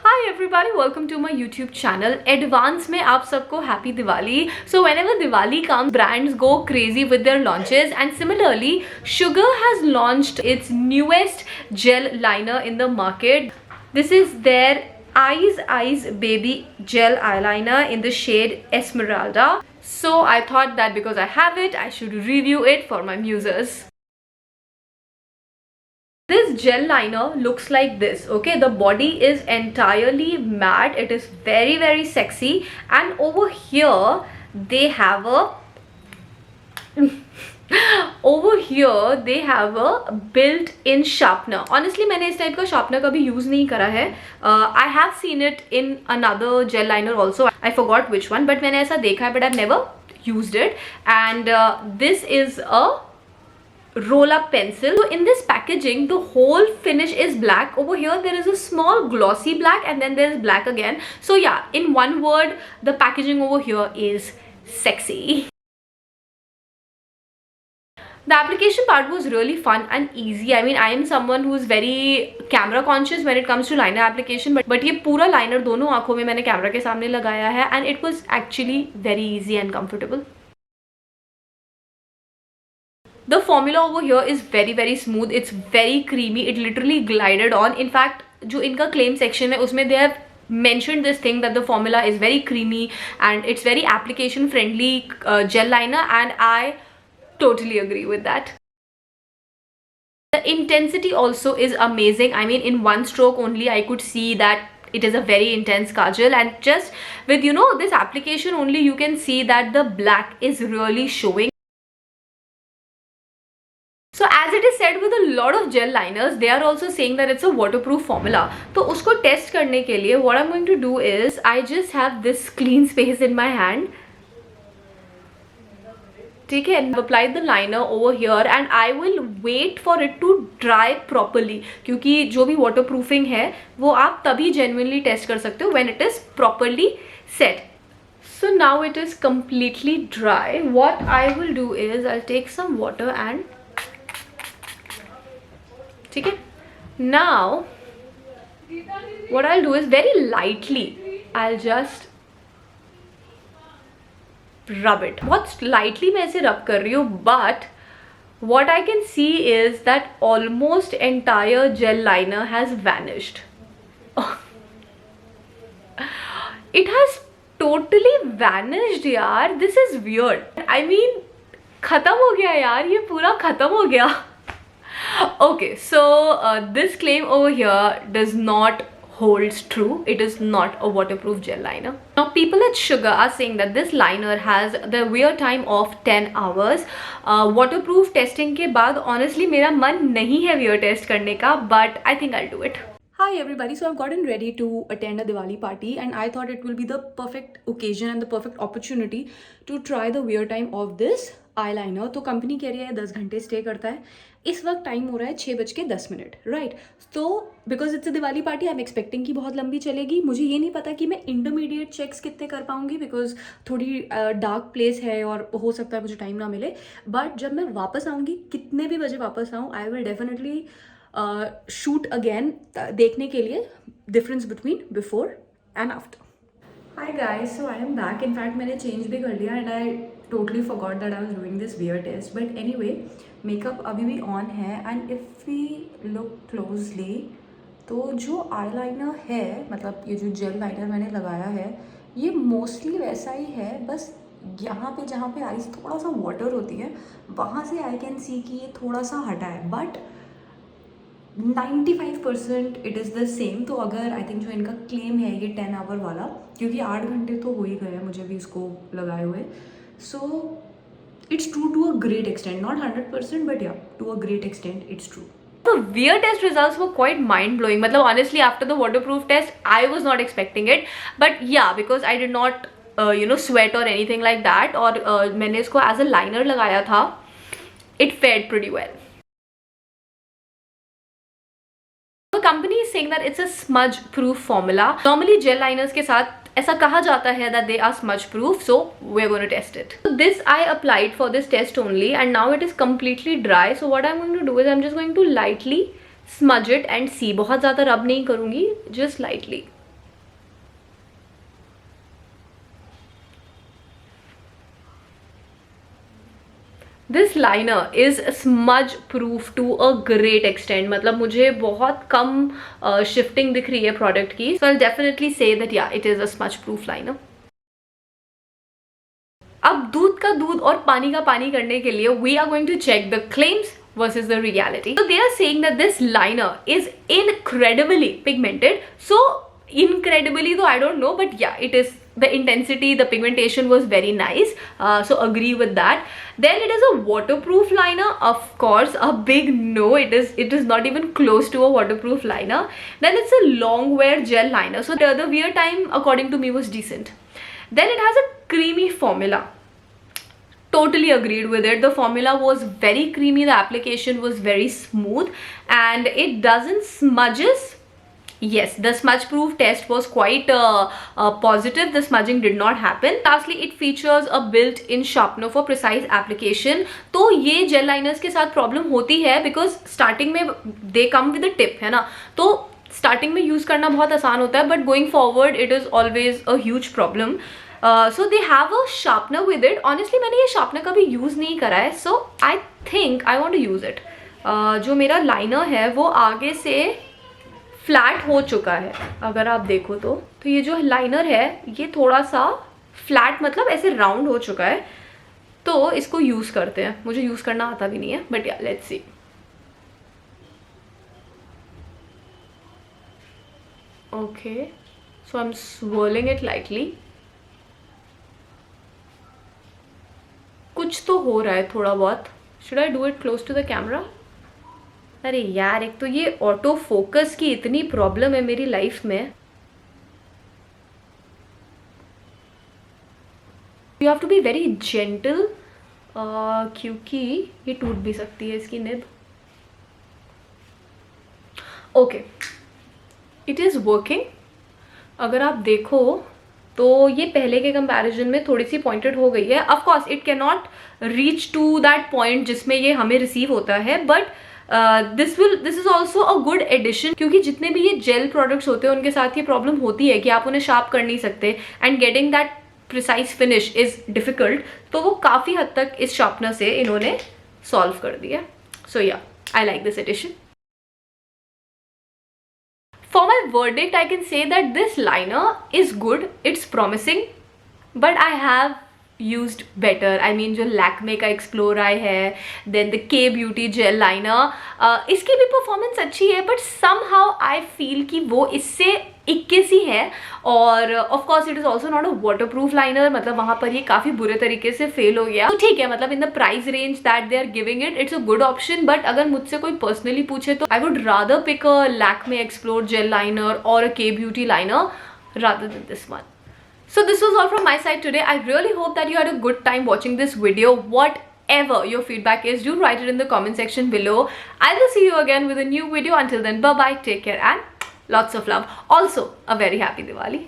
Hi everybody, welcome to my YouTube channel. Advance में आप सबको happy Diwali. So whenever Diwali comes, brands go crazy with their launches, and similarly, Sugar has launched its newest gel liner in the market. This is their Eyes Baby Gel Eyeliner in the shade Esmeralda. So I thought that because I have it, I should review it for my muses. This gel liner looks like this. Okay, the body is entirely matte. It is very sexy, and over here they have a built-in sharpener. Honestly, मैंने इस type का sharpener कभी use नहीं करा है. I have seen it in another gel liner also. I forgot which one, but मैंने ऐसा देखा है, but I've never used it. And this is a roll up pencil. So in this packaging, the whole finish is black. Over here there is a small glossy black, and then there is black again. So yeah, in one word, the packaging over here is sexy. The application part was really fun and easy. I mean, I am someone who is very camera conscious when it comes to liner application, but ये पूरा liner दोनों आँखों में मैंने camera के सामने लगाया है, and it was actually very easy and comfortable. The formula over here is very smooth. It's very creamy. It literally glided on. In fact, जो इनका claim section है उसमें they have mentioned this thing that the formula is very creamy and it's very application friendly gel liner, and I totally agree with that. The intensity also is amazing. I mean, in one stroke only I could see that it is a very intense kajal, and just with this application only you can see that the black is really showing. So as it is said with a lot of gel liners, they are also saying that it's a waterproof formula. तो उसको test करने के लिए what I'm going to do is I just have this clean space in my hand. ठीक है, I've applied the liner over here and I will wait for it to dry properly, क्योंकि जो भी waterproofing है वो आप तभी genuinely test कर सकते हो when it is properly set. So now it is completely dry. What I will do is I'll take some water and ठीक है, now what I'll do is very lightly I'll just rub it. बहुत slightly मैं इसे rub कर रही हूँ, but what I can see is that almost entire gel liner has vanished. It has totally vanished यार. This is weird. I mean, खत्म हो गया यार, ये पूरा खत्म हो गया. Okay, so this claim over here does not holds true. It is not a waterproof gel liner. Now people at Sugar are saying that this liner has the wear time of 10 hours. Waterproof testing के बाद honestly मेरा मन नहीं है wear test करने का, but I think I'll do it. Hi everybody, so I've gotten ready to attend a Diwali party and I thought it will be the perfect occasion and the perfect opportunity to try the wear time of this eyeliner. तो company कह रही है 10 घंटे stay करता है. इस वक्त time हो रहा है 6:10, राइट. तो because it's a Diwali party I am expecting कि बहुत लंबी चलेगी. मुझे ये नहीं पता कि मैं इंटरमीडिएट चेक्स कितने कर पाऊंगी, बिकॉज थोड़ी डार्क प्लेस है और हो सकता है मुझे टाइम ना मिले. बट जब मैं वापस आऊँगी, कितने भी बजे वापस आऊँ, I will definitely shoot again देखने के लिए difference between before and after. Hi guys, so I am back. In fact, मैंने चेंज भी कर लिया and I totally forgot that I was doing this wear test. But anyway, makeup अभी भी on है and if we look closely, तो जो eyeliner है, मतलब ये जो जेल लाइनर मैंने लगाया है, ये मोस्टली वैसा ही है. बस यहाँ पे जहाँ पे आईज थोड़ा सा वाटर होती है, वहाँ से आई कैन सी कि ये थोड़ा सा हटा है, but 95% it is the same. तो अगर आई थिंक जो इनका क्लेम है ये 10 आवर वाला, क्योंकि 8 घंटे तो हो ही गए हैं मुझे भी इसको लगाए हुए, so it's true to a great extent. Not 100%, but yeah to a great extent it's true. The wear test results were quite mind-blowing. मतलब honestly after the waterproof test, I was not expecting it. But yeah, because I did not sweat or anything like that, और मैंने इसको as a liner लगाया था, it fared pretty well. The company is saying that it's a smudge proof formula. Normally gel liners के साथ ऐसा कहा जाता है that they are smudge proof, so we're going to test it. So this I applied for this test only and now it is completely dry. So what I'm going to do is I'm just going to lightly smudge it and see. बहुत ज़्यादा rub नहीं करूँगी, just lightly. This liner is smudge proof to a great extend. मतलब मुझे बहुत कम shifting दिख रही है प्रोडक्ट की. सो आई डेफिनेटली से दैट या it is a smudge proof liner. अब दूध का दूध और पानी का पानी करने के लिए we are going to check the claims versus the reality. So they are saying that this liner is incredibly pigmented. So incredibly though I don't know, but yeah, it is. The intensity, the pigmentation was very nice, so agree with that. Then it is a waterproof liner. Of course, a big no. It is not even close to a waterproof liner. Then it's a long wear gel liner, so the wear time according to me was decent. Then it has a creamy formula. Totally agreed with it. The formula was very creamy, the application was very smooth, and it doesn't smudges. Yes, the smudge proof test was quite positive. The smudging did not happen. Lastly, it features a built-in sharpener for precise application. तो ये gel liners के साथ problem होती है because starting में they come with a tip, है ना. तो starting में use करना बहुत आसान होता है, but going forward it is always a huge problem. So they have a sharpener with it. Honestly मैंने ये sharpener कभी use नहीं करा है, so I think I want to use it. जो मेरा liner है वो आगे से फ्लैट हो चुका है अगर आप देखो तो ये जो लाइनर है ये थोड़ा सा फ्लैट, मतलब ऐसे राउंड हो चुका है. तो इसको यूज करते हैं. मुझे यूज करना आता भी नहीं है, but yeah let's see. Okay, so I am swirling it lightly. कुछ तो हो रहा है थोड़ा बहुत. Should I do it close to the camera? अरे यार, एक तो ये ऑटो फोकस की इतनी प्रॉब्लम है मेरी लाइफ में. You have to be very gentle क्योंकि ये टूट भी सकती है इसकी nib. Okay, it is working. अगर आप देखो तो ये पहले के कंपैरिजन में थोड़ी सी पॉइंटेड हो गई है. Of course it can not reach to that point जिसमें ये हमें रिसीव होता है, but this is also a good addition. क्योंकि जितने भी ये जेल प्रोडक्ट्स होते हैं उनके साथ ये प्रॉब्लम होती है कि आप उन्हें शार्प कर नहीं सकते and getting that precise finish is difficult. तो वो काफ़ी हद तक इस शार्पनर से इन्होंने सॉल्व कर दिया. So yeah, I like this addition. For my verdict, I can say that this liner is good. It's promising, but I have used better. I mean जो Lakme का Explore Eye है, then the K Beauty Gel Liner, इसकी भी performance अच्छी है, but somehow I feel कि वो इससे 21 ही है. और of course it is also not a water proof liner. मतलब वहाँ पर ये काफ़ी बुरे तरीके से फेल हो गया. तो ठीक है, मतलब in the price range that they are giving it, it's a good option. But अगर मुझसे कोई पर्सनली पूछे तो I would rather pick a Lakme explore gel liner और a K Beauty liner rather than this one. So this was all from my side today. I really hope that you had a good time watching this video. Whatever your feedback is, do write it in the comment section below. I will see you again with a new video. Until then, bye bye, take care and lots of love. Also, a very happy Diwali.